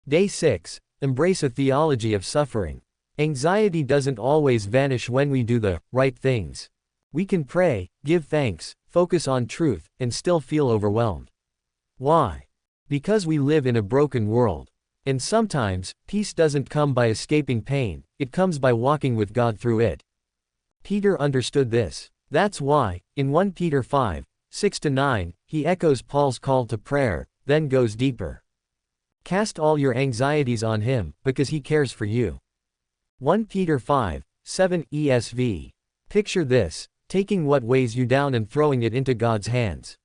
Day 6. Embrace a theology of suffering. Anxiety doesn't always vanish when we do the right things. We can pray, give thanks, focus on truth, and still feel overwhelmed. Why? Because we live in a broken world. And sometimes, peace doesn't come by escaping pain, it comes by walking with God through it. Peter understood this. That's why, in 1 Peter 5, 6-9, he echoes Paul's call to prayer, then goes deeper. Cast all your anxieties on him, because he cares for you. 1 Peter 5, 7 ESV. Picture this, taking what weighs you down and throwing it into God's hands.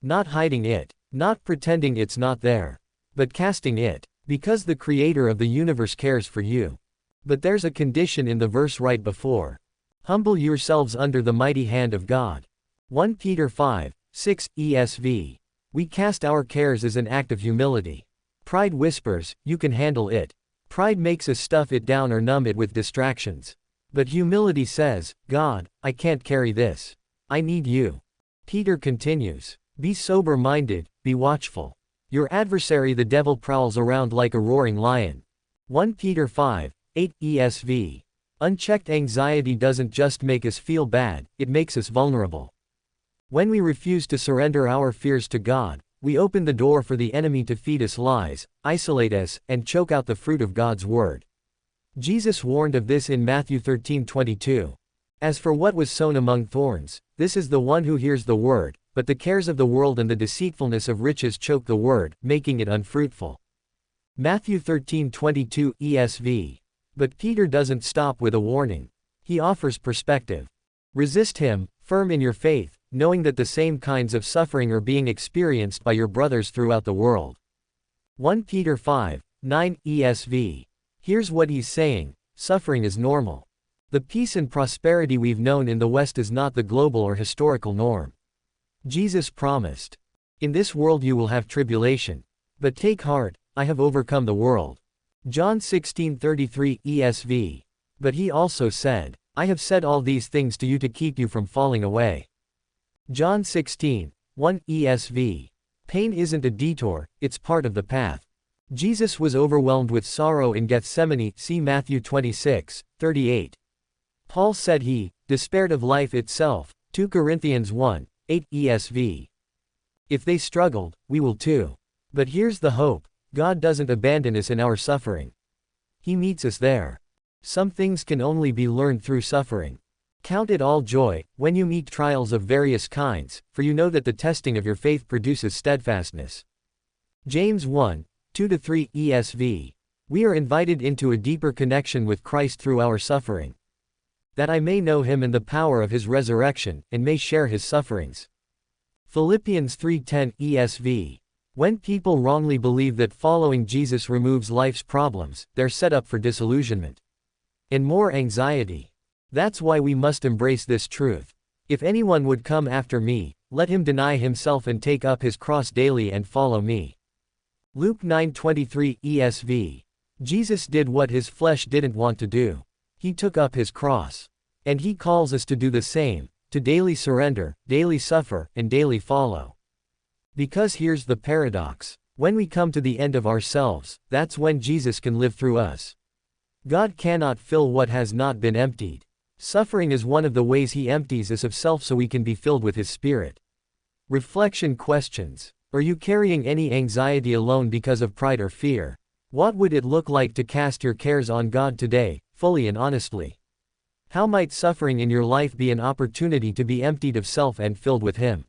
Not hiding it, not pretending it's not there, but casting it, because the Creator of the universe cares for you. But there's a condition in the verse right before. Humble yourselves under the mighty hand of God. 1 Peter 5, 6 ESV. We cast our cares as an act of humility. Pride whispers, you can handle it. Pride makes us stuff it down or numb it with distractions. But humility says, God, I can't carry this. I need you. Peter continues, be sober-minded, be watchful. Your adversary the devil prowls around like a roaring lion. 1 Peter 5, 8 ESV. Unchecked anxiety doesn't just make us feel bad, it makes us vulnerable. When we refuse to surrender our fears to God, we open the door for the enemy to feed us lies, isolate us, and choke out the fruit of God's word. Jesus warned of this in Matthew 13:22. As for what was sown among thorns, this is the one who hears the word, but the cares of the world and the deceitfulness of riches choke the word, making it unfruitful. Matthew 13:22 ESV. But Peter doesn't stop with a warning. He offers perspective. Resist him, firm in your faith, knowing that the same kinds of suffering are being experienced by your brothers throughout the world. 1 Peter 5, 9 ESV. Here's what he's saying, suffering is normal. The peace and prosperity we've known in the West is not the global or historical norm. Jesus promised, in this world you will have tribulation. But take heart, I have overcome the world. John 16:33 ESV. But he also said, I have said all these things to you to keep you from falling away. John 16:1 ESV. Pain isn't a detour, it's part of the path. Jesus was overwhelmed with sorrow in Gethsemane, see Matthew 26:38. Paul said he despaired of life itself, 2 Corinthians 1:8 ESV. If they struggled, we will too. But here's the hope, God doesn't abandon us in our suffering. He meets us there. Some things can only be learned through suffering. Count it all joy, when you meet trials of various kinds, for you know that the testing of your faith produces steadfastness. James 1:2-3 ESV. We are invited into a deeper connection with Christ through our suffering. That I may know him and the power of his resurrection, and may share his sufferings. Philippians 3:10 ESV. When people wrongly believe that following Jesus removes life's problems, they're set up for disillusionment and more anxiety. That's why we must embrace this truth. If anyone would come after me, let him deny himself and take up his cross daily and follow me. Luke 9:23 ESV. Jesus did what his flesh didn't want to do. He took up his cross. And he calls us to do the same, to daily surrender, daily suffer, and daily follow. Because here's the paradox. When we come to the end of ourselves, that's when Jesus can live through us. God cannot fill what has not been emptied. Suffering is one of the ways he empties us of self so we can be filled with his Spirit. Reflection questions. Are you carrying any anxiety alone because of pride or fear? What would it look like to cast your cares on God today, fully and honestly? How might suffering in your life be an opportunity to be emptied of self and filled with him?